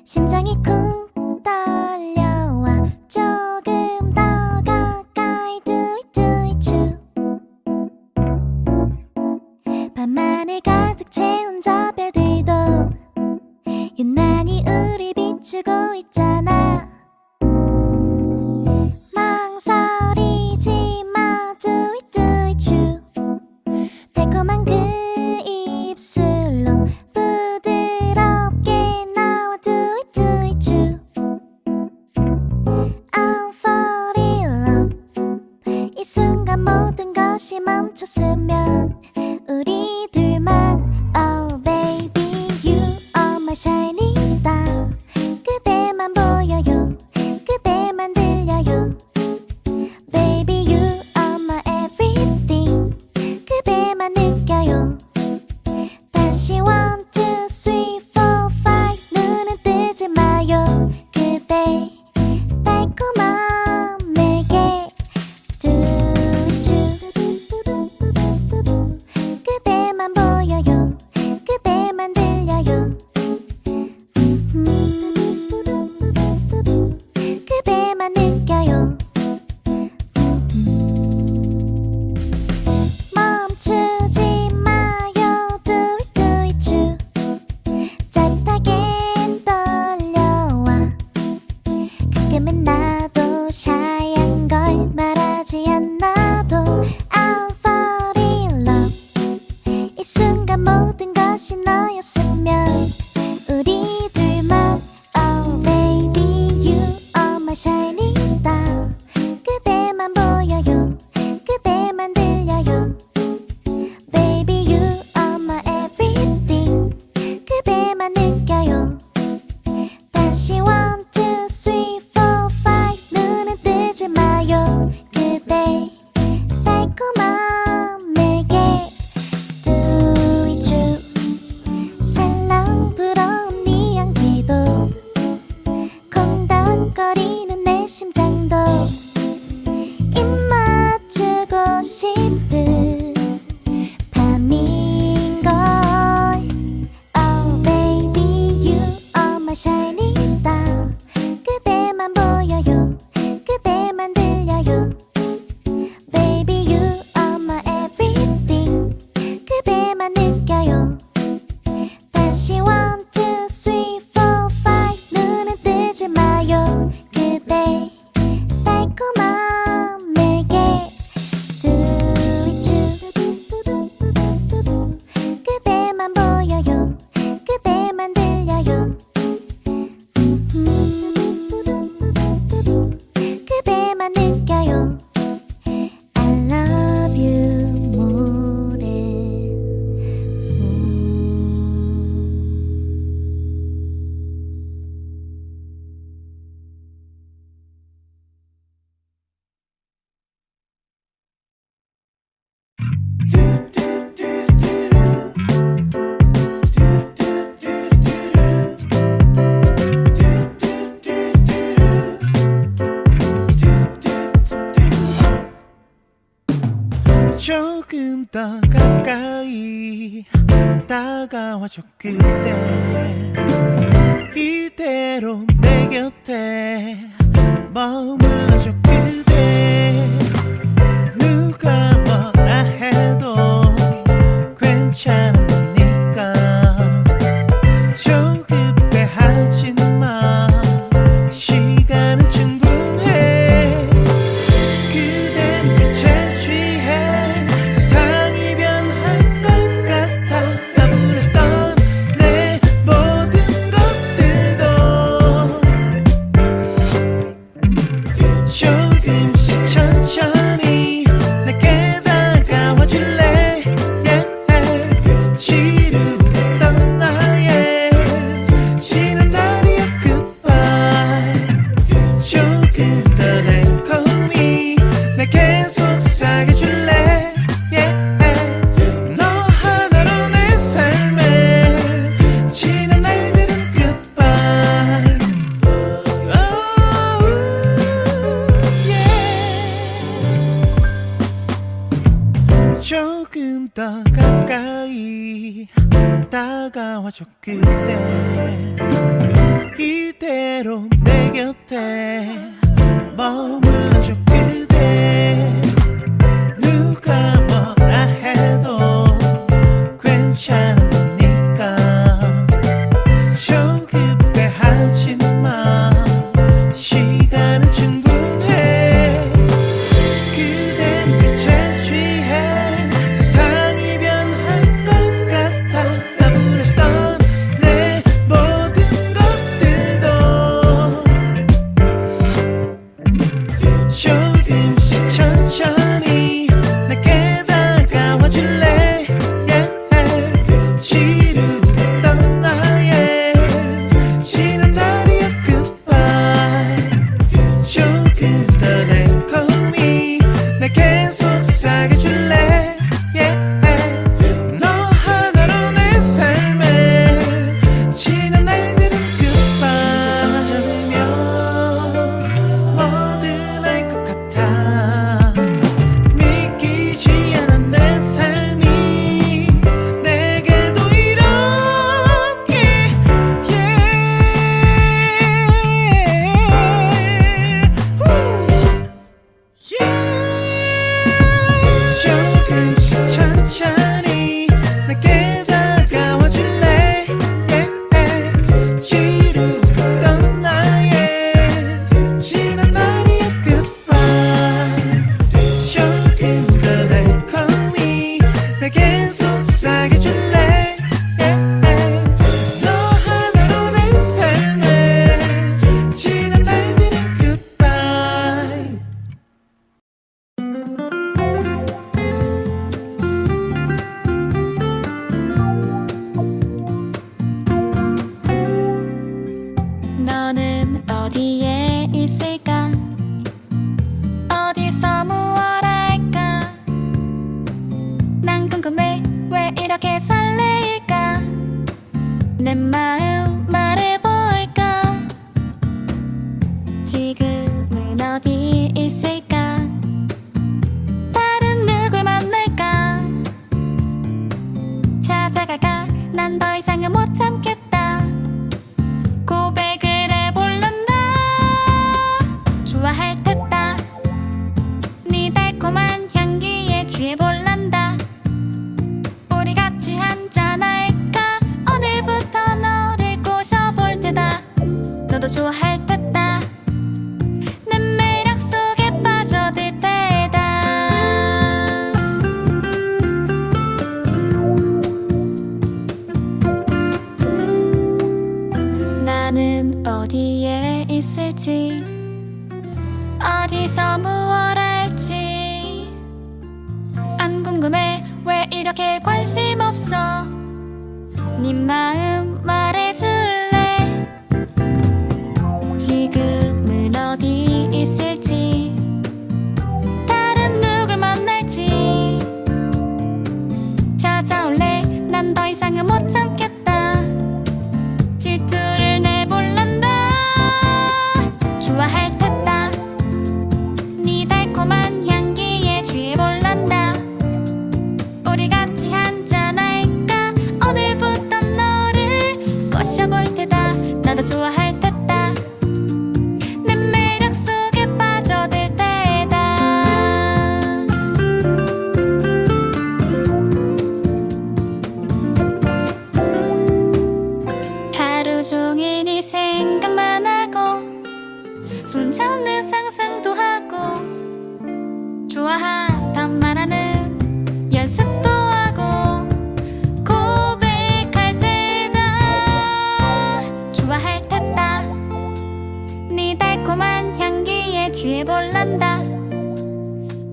심장이 쿵 떨려와 조금 더 가까이 do it you. 밤하늘 가득 채운 저 별들도 유난히 우리 비추고 있잖아. 망설이지 마 do it you. 달콤한 그 입술로 부드럽게 나와 do it you. I'm fall in love. 이 순간 모든 것이 멈췄으면 우리 둘만. Oh baby you are my shining star. 그대만 보여요 그대만 들려요. Baby you are my everything. 그대만 느껴요. 다시 1, 2, 3, 4, 5 눈은 뜨지 마요. 그대 달콤한 내게 do it you. 그대만 보여요 그대만 들려요. 그대만 느껴요. 멈추지 마요 do it you. 짜릿하게 떨려와 가끔은 나도 샤이한 걸 말하지 않아도 I'm fall in love. 이 순간 모든 것이 너였으면 우리 둘만. Oh baby you are my shining star. 그대만 보여요 그대만 들려요. Baby you are my everything. 그대만 느껴요. 다시 1, 2, 3, 4, 5 눈은 뜨지 마요. 그대 달콤한 내게 do it you. 살랑 불어온 네 향기도 콩닥거리는 내 심장도 입 맞추고 싶은 밤인걸. Oh baby you are my shining star. 그대만 보여요 그대만 들려요. Baby you are my everything. 그대만 느껴요. 다시 1, 2, 3, 4, 5 눈은 뜨지 마요. 그대 달콤한 내게 do it you. 그대만 보여요 그대만 들려요. 그대만 느껴요. I love you more. 조금 더 가까이 다가와줘 그대. 이대로 내 곁에 머물러줘 그대. 누가 뭐라 해도 괜찮으니까 조급해하지 마. 시간은 충분해. 그댄 빛에 취해 세상이 변한 것 같아. 가물했던 내 모든 것들도 조금씩 천천히 내게 다가와 줄래. yeah. 지루했던 나의 지난 날이야 goodbye. 조금 더 달콤히 내게 속삭여줄래. yeah. 너 하나로 내 삶에 지난 날들은 goodbye. oh, yeah. 조금 더 가까이 다가와줘 그대. 곁에 머물러줘 그대. 누가 뭐라 해도 괜찮으니까 조급해하지 마. 시간은 충분해. 그댄 빛에 취해 세상이 변한 것 같아. 가분했던 내 모든 것들도 조금씩 천천히 내게 다가와 줄래. 지루했던 나의 지난 날이야 goodbye. 조금 더 달콤히 내게 속삭여줄래. 너 하나로 내 삶에 지난 날들은 goodbye. 손 잡으면 뭐든 알 것 같아. 믿기지 않아 내 삶이 내게도 이런 게 조금씩 천천히 내게 다가와 줄래. 지루했던 나의 지난 날이야 goodbye. 조금 더 달콤히 내게 속삭여줄래. 너 하나로 내 삶에 지난 날들은 goodbye. 너는 어디에 있을까? 어디서 무얼 할까? 난 궁금해. 왜 이렇게 설레일까? 내 마음 말해볼까? 지금은 어디 있을까? 다른 누굴 만날까? 찾아갈까? 난 더 이상은 못 참겠다. 고백을 해볼란다. 좋아할 듯다. 네 달콤한 향기에 취해볼란다. 우리 같이 한잔할까? 오늘부터 너를 꼬셔볼 테다. 너도 좋아할 듯다. 내 매력 속에 빠져들 테다. 나는 어디에 있을지, 어디서 무얼 할지 안 궁금해. 왜 이렇게 관심 없어? 네 마음 말해줄래. 지금은 어디 있을지, 다른 누굴 만날지 찾아올래. 난 더 이상은 못 참겠다. 질투를 내볼란다. 좋아할 듯다. 네 달콤한 향기에 취해볼란다. 우리 같이 한잔할까? 오늘부터 너를 꼬셔볼 테다. 나도 좋아할 듯다. 내 매력 속에 빠져들 테다. 하루 종일 네 생각만 하고 손잡는 상상도 하고 좋아하단 말하는 연습도 하고 고백할 때다. 좋아할 듯다. 네 달콤한 향기에 취해볼란다.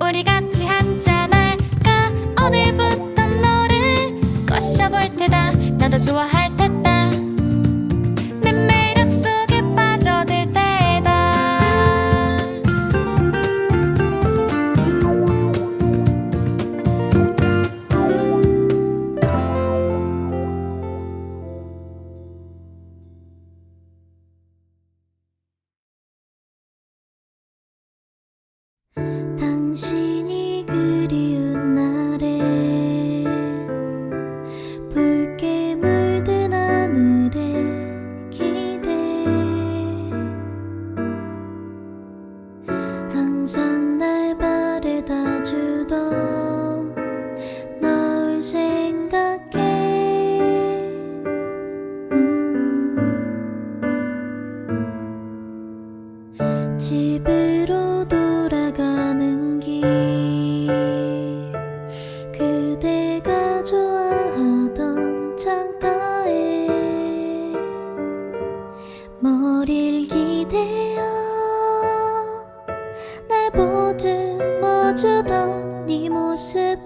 우리 같이 한잔할까? 오늘부터 너를 꼬셔볼 테다. 나도 좋아할 듯다. 내 매력 속에 빠져들 테다. 당신이 그리운 날에 붉게 물든 집으로 돌아가는 길 그대가 좋아하던 창가에 머리를 기대어 날 보듬어주던 네 모습